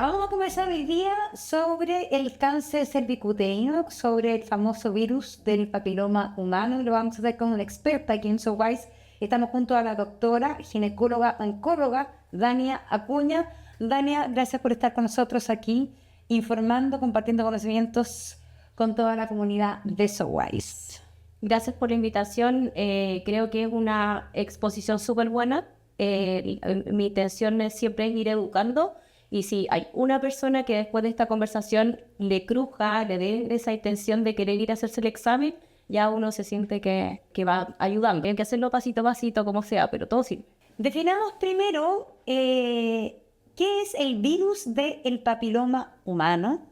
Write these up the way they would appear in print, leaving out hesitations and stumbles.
Vamos a conversar hoy día sobre el cáncer cervicuterino, sobre el famoso virus del papiloma humano. Lo vamos a hacer con una experta aquí en SoWise. Estamos junto a la doctora, ginecóloga, oncóloga, Dania Acuña. Dania, gracias por estar con nosotros aquí, informando, compartiendo conocimientos con toda la comunidad de SoWise. Gracias por la invitación. Creo que es una exposición súper buena. Mi intención siempre es ir educando. Y si hay una persona que después de esta conversación le cruja, le dé esa intención de querer ir a hacerse el examen, ya uno se siente que va ayudando. Hay que hacerlo pasito a pasito, como sea, pero todo sí. Definamos primero qué es el virus del papiloma humano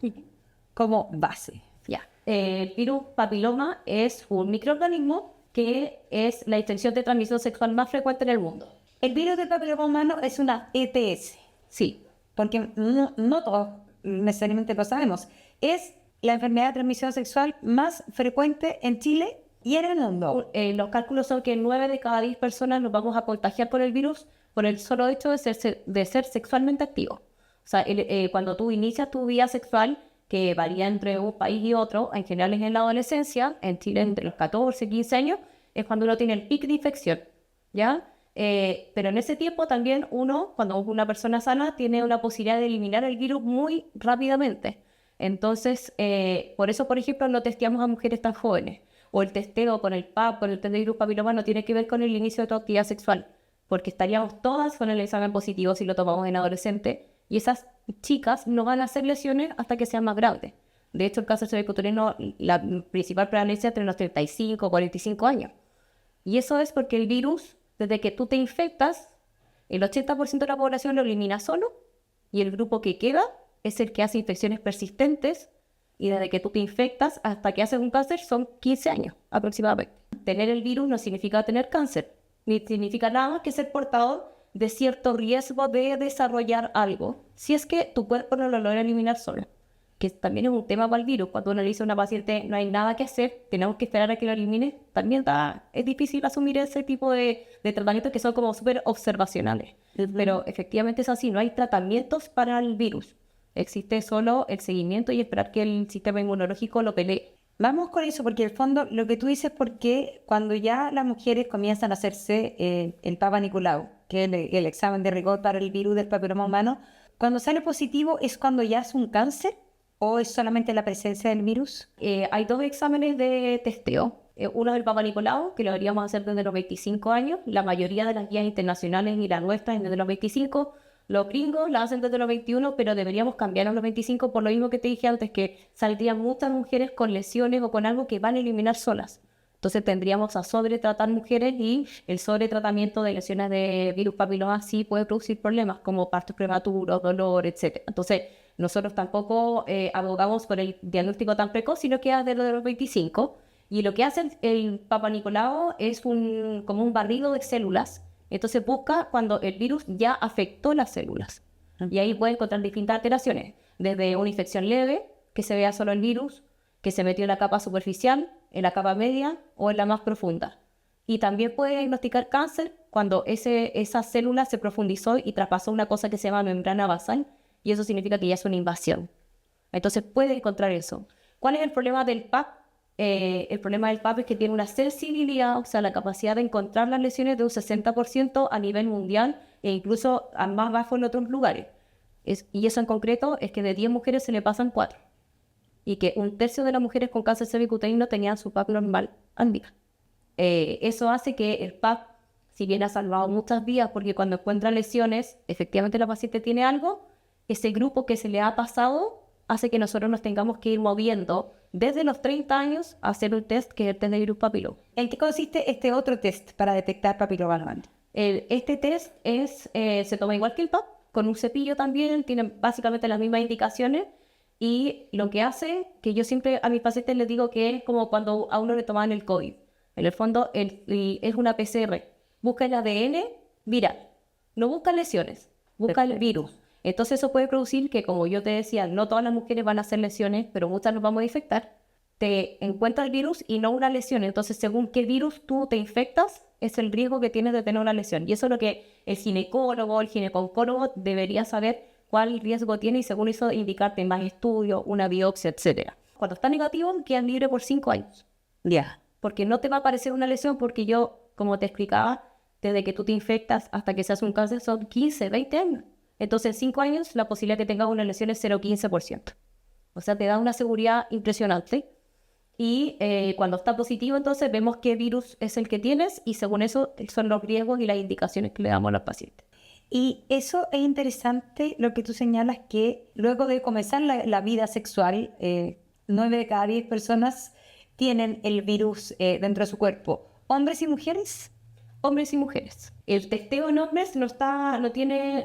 como base. Ya. El virus papiloma es un microorganismo que es la infección de transmisión sexual más frecuente en el mundo. El virus del papiloma humano es una ETS. Sí. Porque no todos necesariamente lo sabemos. Es la enfermedad de transmisión sexual más frecuente en Chile y en el mundo. Los cálculos son que 9 de cada 10 personas nos vamos a contagiar por el virus por el solo hecho de ser sexualmente activos. O sea, cuando tú inicias tu vida sexual, que varía entre un país y otro, en general es en la adolescencia, en Chile entre los 14 y 15 años, es cuando uno tiene el pic de infección, ¿ya? Pero en ese tiempo también uno, cuando una persona sana, tiene una posibilidad de eliminar el virus muy rápidamente. Entonces, por eso, por ejemplo, no testeamos a mujeres tan jóvenes. O el testeo con el PAP, con el test de virus papiloma, no tiene que ver con el inicio de tu actividad sexual, porque estaríamos todas con el examen positivo si lo tomamos en adolescente, y esas chicas no van a hacer lesiones hasta que sean más grandes. De hecho, el cáncer cervicuterino, la principal prevalencia entre los 35 y 45 años. Y eso es porque el virus, desde que tú te infectas, el 80% de la población lo elimina solo y el grupo que queda es el que hace infecciones persistentes y desde que tú te infectas hasta que haces un cáncer son 15 años aproximadamente. Tener el virus no significa tener cáncer, ni significa nada más que ser portador de cierto riesgo de desarrollar algo, si es que tu cuerpo no lo logra eliminar solo. Que también es un tema para el virus. Cuando uno le dice a una paciente no hay nada que hacer, tenemos que esperar a que lo elimine, también es difícil asumir ese tipo de tratamientos que son como súper observacionales. Pero efectivamente es así, no hay tratamientos para el virus. Existe solo el seguimiento y esperar que el sistema inmunológico lo pelee. Vamos con eso, porque en el fondo lo que tú dices, porque cuando ya las mujeres comienzan a hacerse el Papa Nicolau, que es el examen de rigor para el virus del papiloma humano, cuando sale positivo, ¿es cuando ya es un cáncer? ¿O es solamente la presencia del virus? Hay dos exámenes de testeo. Uno es el Papa Nicolau, que lo deberíamos hacer desde los 25 años. La mayoría de las guías internacionales y las nuestras desde los 25. Los gringos la hacen desde los 21, pero deberíamos cambiar a los 25 por lo mismo que te dije antes, que saldrían muchas mujeres con lesiones o con algo que van a eliminar solas. Entonces tendríamos a sobretratar mujeres y el sobretratamiento de lesiones de virus papiloma sí puede producir problemas como partos prematuros, dolor, etc. Entonces nosotros tampoco abogamos por el diagnóstico tan precoz, sino que es desde los 25. Y lo que hace el Papa Nicolau es como un barrido de células. Entonces busca cuando el virus ya afectó las células. Y ahí puede encontrar distintas alteraciones. Desde una infección leve, que se vea solo el virus, que se metió en la capa superficial, en la capa media o en la más profunda. Y también puede diagnosticar cáncer cuando esa célula se profundizó y traspasó una cosa que se llama membrana basal, y eso significa que ya es una invasión. Entonces puede encontrar eso. ¿Cuál es el problema del PAP? El problema del PAP es que tiene una sensibilidad, o sea, la capacidad de encontrar las lesiones de un 60% a nivel mundial e incluso a más bajo en otros lugares. Y eso en concreto es que de 10 mujeres se le pasan 4. Y que un tercio de las mujeres con cáncer cervicuterino tenían su PAP normal al día. Eso hace que el PAP, si bien ha salvado muchas vidas, porque cuando encuentra lesiones, efectivamente la paciente tiene algo, ese grupo que se le ha pasado hace que nosotros nos tengamos que ir moviendo desde los 30 años a hacer un test que es el test de virus papiloma. ¿En qué consiste este otro test para detectar papiloma humano? Este test se toma igual que el PAP, con un cepillo también, tiene básicamente las mismas indicaciones. Y lo que hace, que yo siempre a mis pacientes les digo que es como cuando a uno le tomaban el COVID. En el fondo es una PCR. Busca el ADN viral. No busca lesiones, busca el virus. Entonces eso puede producir que, como yo te decía, no todas las mujeres van a hacer lesiones, pero muchas nos vamos a infectar. Te encuentra el virus y no una lesión. Entonces, según qué virus tú te infectas, es el riesgo que tienes de tener una lesión. Y eso es lo que el ginecólogo, el gineco-oncólogo debería saber cuál riesgo tiene y según eso indicarte más estudios, una biopsia, etcétera. Cuando está negativo, quedas libre por 5 años. Ya. Porque no te va a aparecer una lesión porque yo, como te explicaba, desde que tú te infectas hasta que se hace un cáncer son 15, 20 años. Entonces, en 5 años, la posibilidad de que tengas una lesión es 0,15%. O sea, te da una seguridad impresionante. Y cuando está positivo, entonces vemos qué virus es el que tienes y según eso son los riesgos y las indicaciones que le damos a los pacientes. Y eso es interesante lo que tú señalas, que luego de comenzar la vida sexual, 9 de cada 10 personas tienen el virus dentro de su cuerpo. ¿Hombres y mujeres? Hombres y mujeres. El testeo en hombres no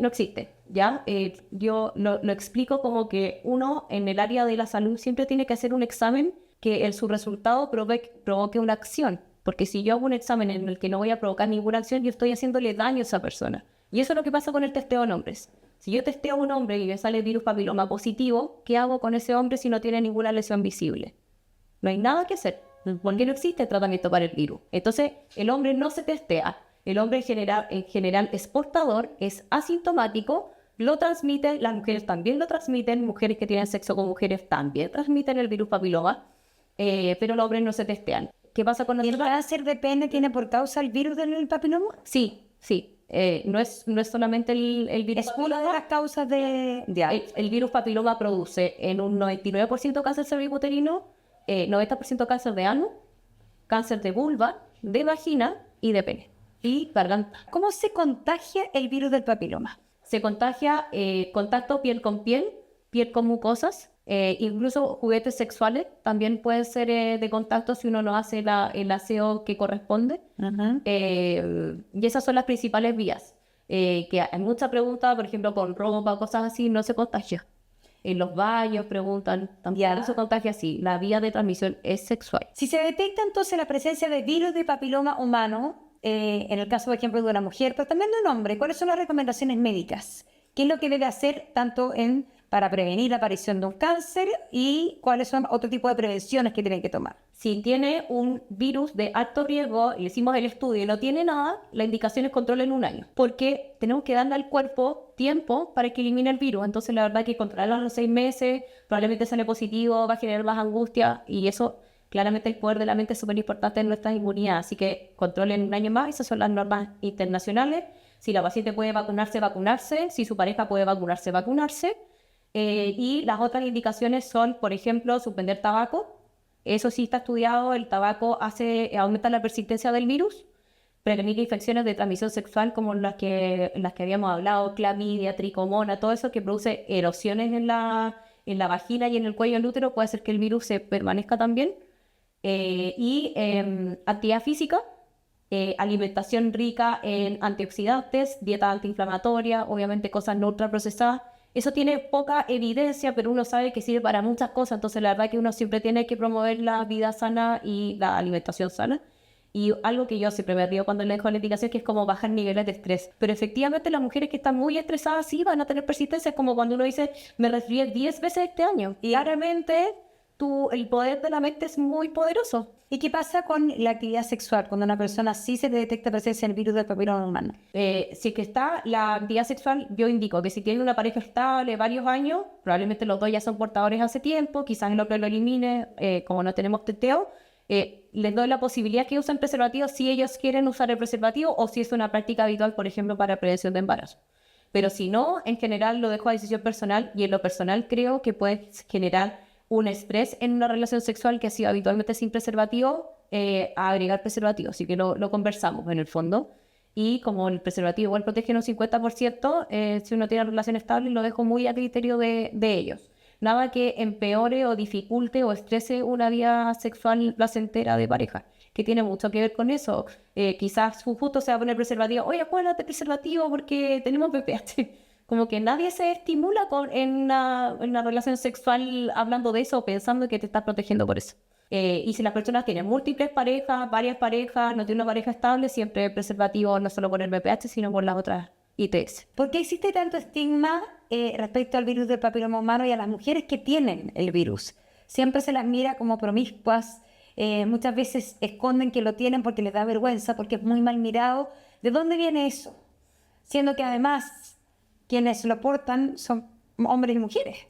existe, ¿ya? Yo lo explico como que uno en el área de la salud siempre tiene que hacer un examen que su resultado provoque una acción. Porque si yo hago un examen en el que no voy a provocar ninguna acción, yo estoy haciéndole daño a esa persona. Y eso es lo que pasa con el testeo en hombres. Si yo testeo a un hombre y me sale virus papiloma positivo, ¿qué hago con ese hombre si no tiene ninguna lesión visible? No hay nada que hacer, porque no existe tratamiento para el virus. Entonces, el hombre no se testea. El hombre en general es portador, es asintomático, lo transmite, las mujeres también lo transmiten, mujeres que tienen sexo con mujeres también transmiten el virus papiloma, pero los hombres no se testean. ¿Qué pasa con ¿Y el nosotros? cáncer de pene tiene por causa el virus del papiloma? Sí. No es solamente el virus Es una de las causas de... El virus papiloma produce en un 99% cáncer cervicuterino, 90% cáncer de ano, cáncer de vulva, de vagina y de pene. Y garganta. ¿Cómo se contagia el virus del papiloma? Se contagia contacto piel con mucosas, incluso juguetes sexuales también pueden ser de contacto si uno no hace el aseo que corresponde. Y esas son las principales vías. Que hay mucha pregunta, por ejemplo, con ropa o cosas así, no se contagia. En los baños preguntan, también no se contagia así. La vía de transmisión es sexual. Si se detecta entonces la presencia de virus de papiloma humano, en el caso, por ejemplo, de una mujer, pero también de un hombre, ¿cuáles son las recomendaciones médicas? ¿Qué es lo que debe hacer tanto para prevenir la aparición de un cáncer y cuáles son otro tipo de prevenciones que tienen que tomar? Si tiene un virus de alto riesgo, y hicimos el estudio y no tiene nada, la indicación es control en 1 año. Porque tenemos que darle al cuerpo tiempo para que elimine el virus. Entonces, la verdad es que controlarlo a los 6 meses, probablemente sale positivo, va a generar más angustia y eso... Claramente el poder de la mente es súper importante en nuestra inmunidad, así que controlen 1 año más, esas son las normas internacionales. Si la paciente puede vacunarse, si su pareja puede vacunarse. Y las otras indicaciones son, por ejemplo, suspender tabaco. Eso sí está estudiado, el tabaco aumenta la persistencia del virus, prevenir infecciones de transmisión sexual como las que habíamos hablado, clamidia, tricomona, todo eso que produce erosiones en la vagina y en el cuello del útero, puede hacer que el virus se permanezca también. Actividad física, alimentación rica en antioxidantes, dieta antiinflamatoria, obviamente cosas no ultraprocesadas. Eso tiene poca evidencia, pero uno sabe que sirve para muchas cosas, entonces la verdad es que uno siempre tiene que promover la vida sana y la alimentación sana. Y algo que yo siempre me río cuando le dejo la indicación, que es como bajar niveles de estrés. Pero efectivamente las mujeres que están muy estresadas sí van a tener persistencia, es como cuando uno dice, me resfrié 10 veces este año. Y claramente el poder de la mente es muy poderoso. ¿Y qué pasa con la actividad sexual cuando una persona sí se le detecta presencia del virus del papiloma humano? Si es que está la actividad sexual, yo indico que si tiene una pareja estable varios años, probablemente los dos ya son portadores hace tiempo, quizás el hombre lo elimine, como no tenemos testeo, les doy la posibilidad que usen preservativo si ellos quieren usar el preservativo o si es una práctica habitual, por ejemplo, para prevención de embarazo. Pero si no, en general lo dejo a decisión personal y en lo personal creo que puede generar un estrés en una relación sexual que ha sido habitualmente sin preservativo, a agregar preservativo. Así que lo conversamos en el fondo. Y como el preservativo igual protege en un 50%, si uno tiene relación estable, lo dejo muy a criterio de ellos. Nada que empeore o dificulte o estrese una vida sexual placentera de pareja, que tiene mucho que ver con eso. Quizás justo se va a poner preservativo. Oye, acuérdate preservativo porque tenemos VPH. Como que nadie se estimula en una relación sexual hablando de eso o pensando que te estás protegiendo por eso. Y si las personas tienen múltiples parejas, varias parejas, no tienen una pareja estable, siempre preservativo no solo por el VPH, sino por las otras ITS. ¿Por qué existe tanto estigma respecto al virus del papiloma humano y a las mujeres que tienen el virus? Siempre se las mira como promiscuas, muchas veces esconden que lo tienen porque les da vergüenza, porque es muy mal mirado. ¿De dónde viene eso? Siendo que además... quienes lo portan son hombres y mujeres.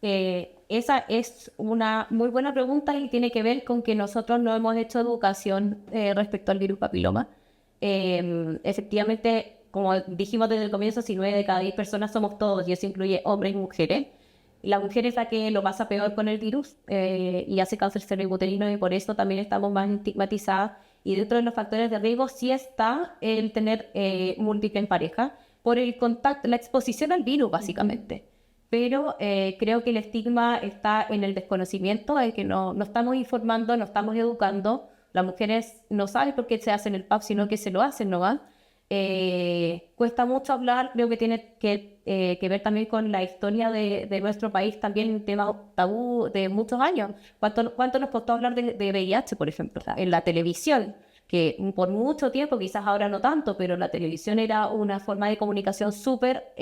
Esa es una muy buena pregunta y tiene que ver con que nosotros no hemos hecho educación respecto al virus papiloma. Efectivamente, como dijimos desde el comienzo, si 9 de cada 10 personas somos todos, y eso incluye hombres y mujeres. La mujer es la que lo pasa peor con el virus y hace cáncer cervicuterino, y por eso también estamos más estigmatizadas. Y dentro de los factores de riesgo sí está el tener múltiple en pareja por el contacto, la exposición al virus, básicamente. Pero creo que el estigma está en el desconocimiento, en que no estamos informando, no estamos educando. Las mujeres no saben por qué se hacen el PAP, sino que se lo hacen, ¿no va? Cuesta mucho hablar, creo que tiene que ver también con la historia de nuestro país, también un tema tabú de muchos años. ¿Cuánto nos costó hablar de VIH, por ejemplo, en la televisión? Que por mucho tiempo, quizás ahora no tanto, pero la televisión era una forma de comunicación súper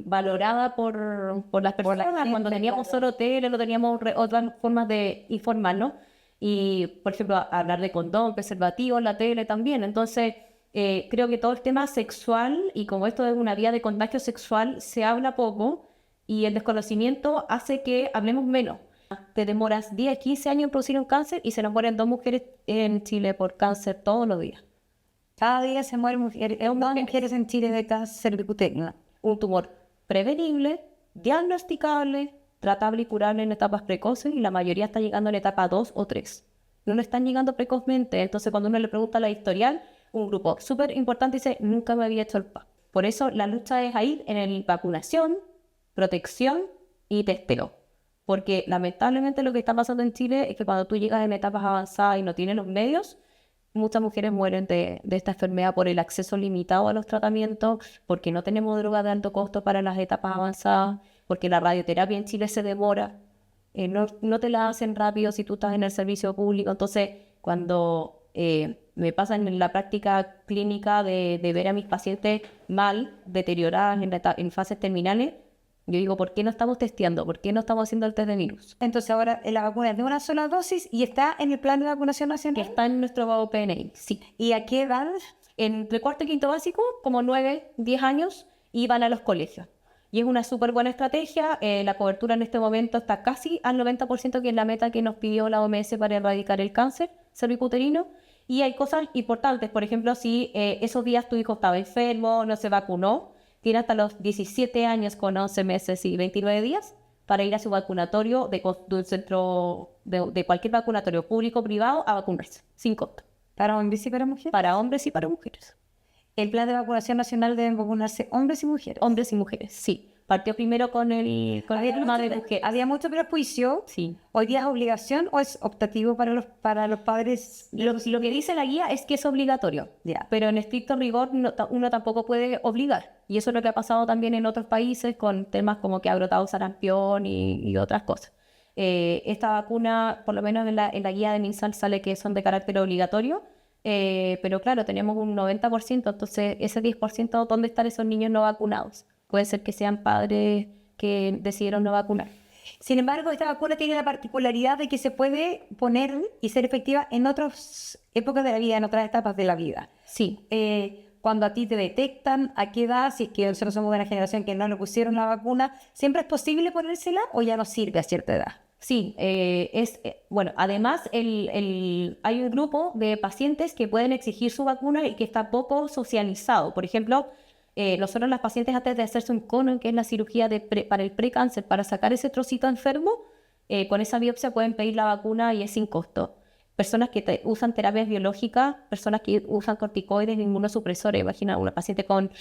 valorada por las personas. Cuando teníamos solo tele, no teníamos otras formas de informarnos. Y, por ejemplo, hablar de condón, preservativo en la tele también. Entonces, creo que todo el tema sexual, y como esto es una vía de contagio sexual, se habla poco, y el desconocimiento hace que hablemos menos. Te demoras 10, 15 años en producir un cáncer y se nos mueren 2 mujeres en Chile por cáncer todos los días. Cada día se mueren mujeres, 2 mujeres en Chile de cáncer cervicuterino. Un tumor prevenible, diagnosticable, tratable y curable en etapas precoces, y la mayoría está llegando en etapa 2 o 3. No están llegando precozmente. Entonces, cuando uno le pregunta la historial, un grupo súper importante dice, nunca me había hecho el PAP. Por eso la lucha es ahí en el vacunación, protección y testeo. Porque lamentablemente lo que está pasando en Chile es que cuando tú llegas en etapas avanzadas y no tienes los medios, muchas mujeres mueren de esta enfermedad por el acceso limitado a los tratamientos, porque no tenemos drogas de alto costo para las etapas avanzadas, porque la radioterapia en Chile se demora, no te la hacen rápido si tú estás en el servicio público. Entonces, cuando me pasa en la práctica clínica de ver a mis pacientes mal, deterioradas en fases terminales, yo digo, ¿por qué no estamos testeando? ¿Por qué no estamos haciendo el test de virus? Entonces ahora la vacuna es de una sola dosis y está en el plan de vacunación Que nacional. está en nuestro PNI, sí. ¿Y a qué edad? Entre cuarto y quinto básico, como 9, 10 años, y van a los colegios. Y es una súper buena estrategia. La cobertura en este momento está casi al 90%, que es la meta que nos pidió la OMS para erradicar el cáncer cervicuterino. Y hay cosas importantes. Por ejemplo, si esos días tu hijo estaba enfermo, no se vacunó, tiene hasta los 17 años con 11 meses y 29 días para ir a su vacunatorio de un centro, de cualquier vacunatorio público o privado, a vacunarse, sin costo. ¿Para hombres y para mujeres? Para hombres y para mujeres. El plan de vacunación nacional deben vacunarse hombres y mujeres. Hombres y mujeres, sí. Partió primero con el tema de mujeres. Había mucho prejuicio. Sí. ¿Hoy día es obligación o es optativo para los padres? Lo que dice la guía es que es obligatorio, Ya. pero en estricto rigor uno tampoco puede obligar. Y eso es lo que ha pasado también en otros países con temas como que ha brotado sarampión y otras cosas. Esta vacuna, por lo menos en la guía de MinSal sale que son de carácter obligatorio, pero claro, tenemos un 90%, entonces ese 10%, ¿dónde están esos niños no vacunados? Puede ser que sean padres que decidieron no vacunar. Sin embargo, esta vacuna tiene la particularidad de que se puede poner y ser efectiva en otras épocas de la vida, en otras etapas de la vida. Sí. Cuando a ti te detectan, ¿a qué edad? Si es que nosotros somos de una generación que no le pusieron la vacuna, ¿siempre es posible ponérsela o ya no sirve a cierta edad? Sí, bueno, además hay un grupo de pacientes que pueden exigir su vacuna y que está poco socializado. Por ejemplo, nosotros las pacientes, antes de hacerse un cono, que es la cirugía para el precáncer, para sacar ese trocito enfermo, con esa biopsia pueden pedir la vacuna y es sin costo. Personas que usan terapias biológicas, personas que usan corticoides, inmunosupresores. Imagina una paciente con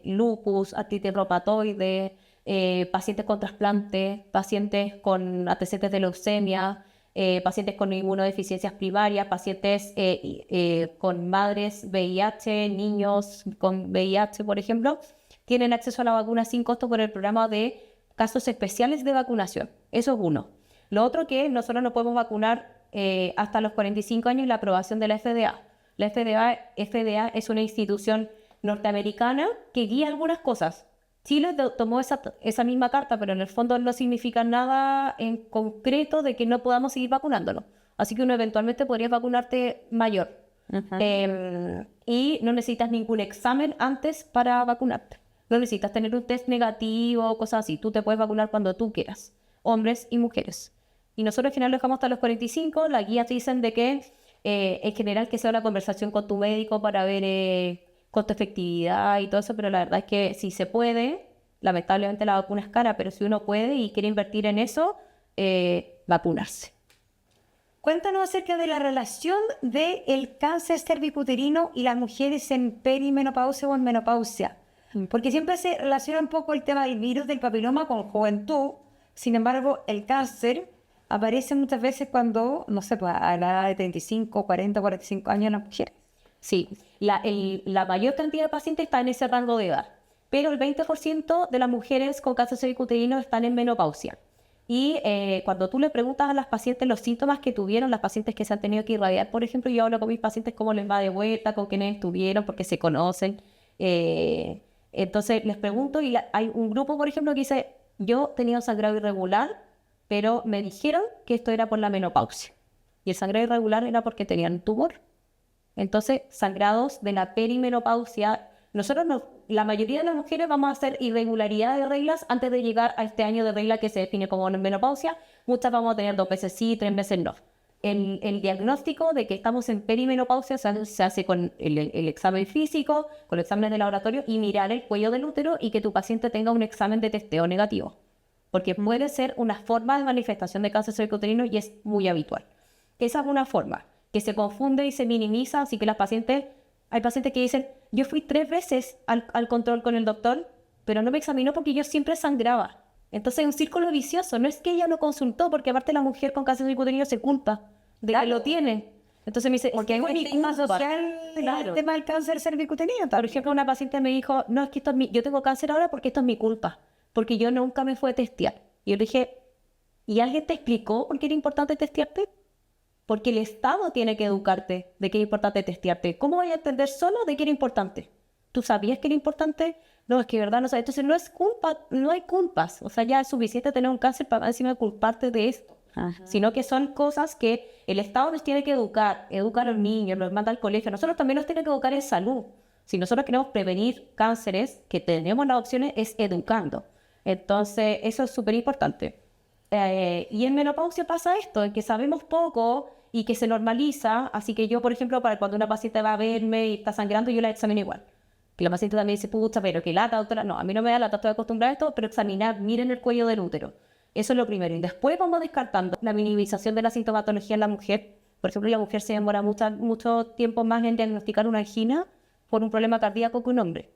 lupus, artritis reumatoide, pacientes con trasplantes, pacientes con antecedentes de leucemia, pacientes con inmunodeficiencias primarias, pacientes con madres VIH, niños con VIH, por ejemplo, tienen acceso a la vacuna sin costo por el programa de casos especiales de vacunación. Eso es uno. Lo otro que nosotros no podemos vacunar hasta los 45 años, la aprobación de la FDA. La FDA es una institución norteamericana que guía algunas cosas. Chile tomó esa misma carta, pero en el fondo no significa nada en concreto de que no podamos seguir vacunándonos. Así que uno eventualmente podría vacunarte mayor. Y no necesitas ningún examen antes para vacunarte. No necesitas tener un test negativo o cosas así. Tú te puedes vacunar cuando tú quieras, hombres y mujeres. Y nosotros al final lo dejamos hasta los 45. Las guías te dicen de que en general que sea una conversación con tu médico para ver costo efectividad y todo eso, pero la verdad es que si se puede, lamentablemente la vacuna es cara, pero si uno puede y quiere invertir en eso, vacunarse. Cuéntanos acerca de la relación del cáncer cervicuterino y las mujeres en perimenopausia o en menopausia. Porque siempre se relaciona un poco el tema del virus del papiloma con juventud. Sin embargo, el cáncer aparece muchas veces cuando, no sé, pues, a la edad de 35, 40, 45 años en las mujeres. Sí, la mayor cantidad de pacientes está en ese rango de edad, pero el 20% de las mujeres con cáncer cervicuterino están en menopausia. Y cuando tú le preguntas a las pacientes los síntomas que tuvieron, las pacientes que se han tenido que irradiar, por ejemplo, yo hablo con mis pacientes cómo les va de vuelta, con quiénes estuvieron, porque se conocen. Entonces les pregunto y hay un grupo, por ejemplo, que dice, yo tenía un sangrado irregular, pero me dijeron que esto era por la menopausia. Y el sangrado irregular era porque tenían un tumor. Entonces, sangrados de la perimenopausia, la mayoría de las mujeres vamos a hacer irregularidad de reglas antes de llegar a este año de regla que se define como menopausia. Muchas vamos a tener 2 veces sí, 3 veces no. El diagnóstico de que estamos en perimenopausia se hace con el examen físico, con los exámenes de laboratorio y mirar el cuello del útero y que tu paciente tenga un examen de testeo negativo. Porque puede ser una forma de manifestación de cáncer cervicuterino y es muy habitual. Esa es una forma que se confunde y se minimiza, así que hay pacientes que dicen, yo fui 3 veces al control con el doctor, pero no me examinó porque yo siempre sangraba. Entonces es un círculo vicioso, no es que ella no consultó, porque aparte la mujer con cáncer cervicuterino se culpa de que lo tiene. Entonces me dice, Porque hay un estigma social el tema del cáncer cervicuterino. Por ejemplo, una paciente me dijo, no, es que yo tengo cáncer ahora porque esto es mi culpa, porque yo nunca me fui a testear. Y yo le dije, ¿y alguien te explicó por qué era importante testearte? Porque el Estado tiene que educarte de que es importante testearte. ¿Cómo voy a entender solo de que era importante? ¿Tú sabías que era importante? No, es que de verdad no sabes. Entonces no es culpa, no hay culpas. O sea, ya es suficiente tener un cáncer para encima de culparte de esto. Ajá. Sino que son cosas que el Estado nos tiene que educar a los niños, los manda al colegio. Nosotros también nos tiene que educar en salud. Si nosotros queremos prevenir cánceres, que tenemos las opciones, es educando. Entonces, eso es súper importante. Y en menopausia pasa esto, en que sabemos poco y que se normaliza, así que yo, por ejemplo, para cuando una paciente va a verme y está sangrando, yo la examino igual. Que la paciente también dice, pucha, pero que lata, doctora. No, a mí no me da lata, estoy acostumbrada a esto, pero examinar, miren el cuello del útero. Eso es lo primero. Y después vamos descartando la minimización de la sintomatología en la mujer. Por ejemplo, la mujer se demora mucho tiempo más en diagnosticar una angina por un problema cardíaco que un hombre.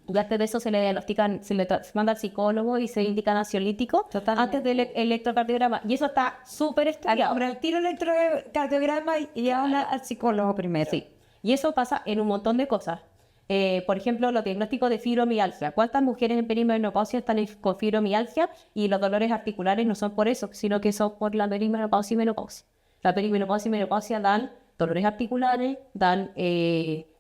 Y antes de eso se le diagnostican, se manda al psicólogo y se indican ansiolíticos antes del electrocardiograma. Y eso está súper estudiado. Al tiro electrocardiograma y ahora al psicólogo primero. Sí. Y eso pasa en un montón de cosas. Por ejemplo, los diagnósticos de fibromialgia. ¿Cuántas mujeres en perimenopausia están con fibromialgia? Y los dolores articulares no son por eso, sino que son por la perimenopausia y menopausia. La perimenopausia y menopausia dan dolores articulares, dan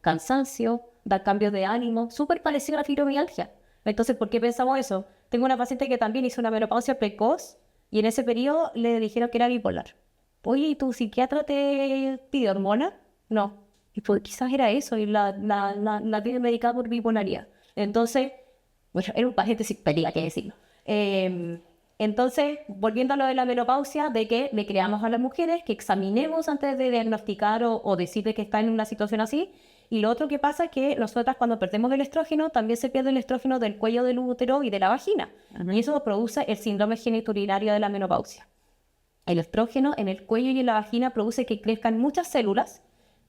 cansancio, da cambios de ánimo, súper parecido a la fibromialgia. Entonces, ¿por qué pensamos eso? Tengo una paciente que también hizo una menopausia precoz y en ese periodo le dijeron que era bipolar. Oye, ¿y tu psiquiatra te pidió hormona? No. Y pues quizás era eso y la tiene medicada por bipolaridad. Entonces, bueno, era un paciente sin pelea, que decirlo. Entonces, volviendo a lo de la menopausia, de que le creamos a las mujeres que examinemos antes de diagnosticar o decir de que está en una situación así. Y lo otro que pasa es que nosotras cuando perdemos el estrógeno, también se pierde el estrógeno del cuello del útero y de la vagina. Y eso produce el síndrome genitourinario de la menopausia. El estrógeno en el cuello y en la vagina produce que crezcan muchas células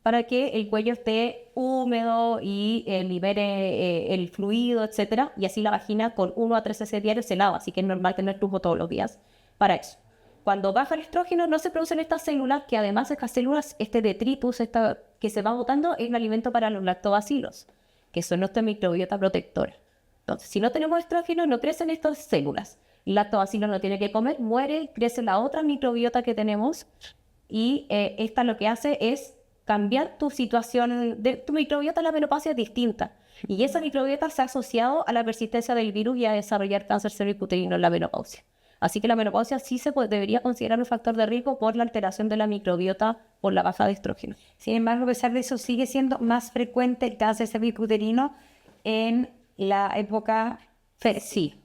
para que el cuello esté húmedo y libere el fluido, etc. Y así la vagina con 1 a 3 veces diarios se lava, así que es normal tener flujo todos los días para eso. Cuando baja el estrógeno no se producen estas células, que además estas células, este detritus que se va botando, es un alimento para los lactobacilos, que son nuestra microbiota protectora. Entonces, si no tenemos estrógeno, no crecen estas células. El lactobacilo no tiene que comer, muere, crece la otra microbiota que tenemos, y esta lo que hace es cambiar tu situación, tu microbiota en la menopausia es distinta. Y esa microbiota se ha asociado a la persistencia del virus y a desarrollar cáncer cervicuterino en la menopausia. Así que la menopausia sí debería considerar un factor de riesgo por la alteración de la microbiota por la baja de estrógeno. Sin embargo, a pesar de eso, sigue siendo más frecuente el cáncer cervicuterino en la época Sí,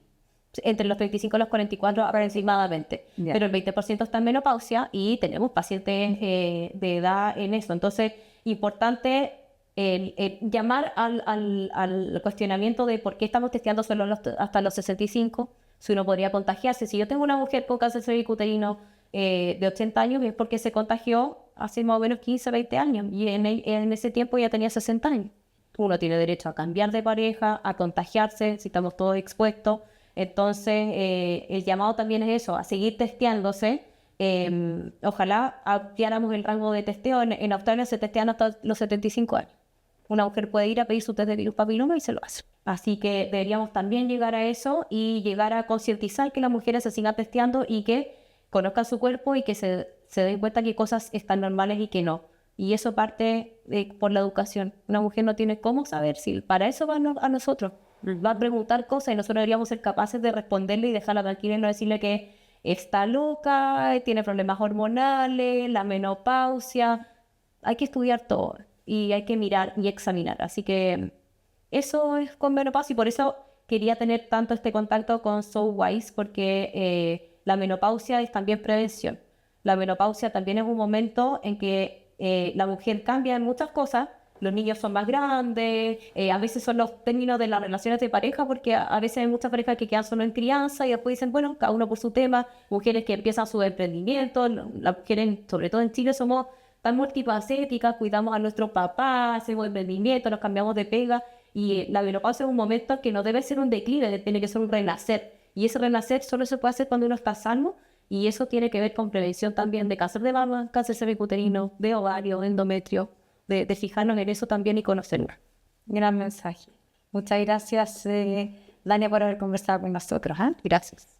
entre los 35 y los 44 aproximadamente. Ya. Pero el 20% está en menopausia y tenemos pacientes de edad en eso. Entonces, importante el llamar al cuestionamiento de por qué estamos testeando solo hasta los 65, si uno podría contagiarse. Si yo tengo una mujer con cáncer cervicuterino de 80 años, es porque se contagió hace más o menos 15, 20 años y en ese tiempo ya tenía 60 años. Uno tiene derecho a cambiar de pareja, a contagiarse, si estamos todos expuestos. Entonces, el llamado también es eso, a seguir testeándose. Ojalá ampliáramos el rango de testeo. En Australia se testean hasta los 75 años. Una mujer puede ir a pedir su test de virus papiloma y se lo hace. Así que deberíamos también llegar a eso y llegar a concientizar que las mujeres se sigan testeando y que conozcan su cuerpo y que se den cuenta que cosas están normales y que no. Y eso parte por la educación. Una mujer no tiene cómo saber si para eso va a nosotros. Va a preguntar cosas y nosotros deberíamos ser capaces de responderle y dejarla tranquila y no decirle que está loca, tiene problemas hormonales, la menopausia. Hay que estudiar todo y hay que mirar y examinar. Así que eso es con menopausia y por eso quería tener tanto este contacto con SoulWise, porque la menopausia es también prevención. La menopausia también es un momento en que la mujer cambia en muchas cosas. Los niños son más grandes, a veces son los términos de las relaciones de pareja, porque a veces hay muchas parejas que quedan solo en crianza y después dicen, bueno, cada uno por su tema. Mujeres que empiezan su emprendimiento, las mujeres, sobre todo en Chile, somos tan multifacéticas, cuidamos a nuestros papás, hacemos emprendimiento, nos cambiamos de pega, y la menopausia es un momento que no debe ser un declive, tiene que ser un renacer, y ese renacer solo se puede hacer cuando uno está sano, y eso tiene que ver con prevención también de cáncer de mama, cáncer cervicuterino, de ovario, endometrio, de fijarnos en eso también y conocerlo. Gran mensaje. Muchas gracias, Dania, por haber conversado con nosotros. Gracias.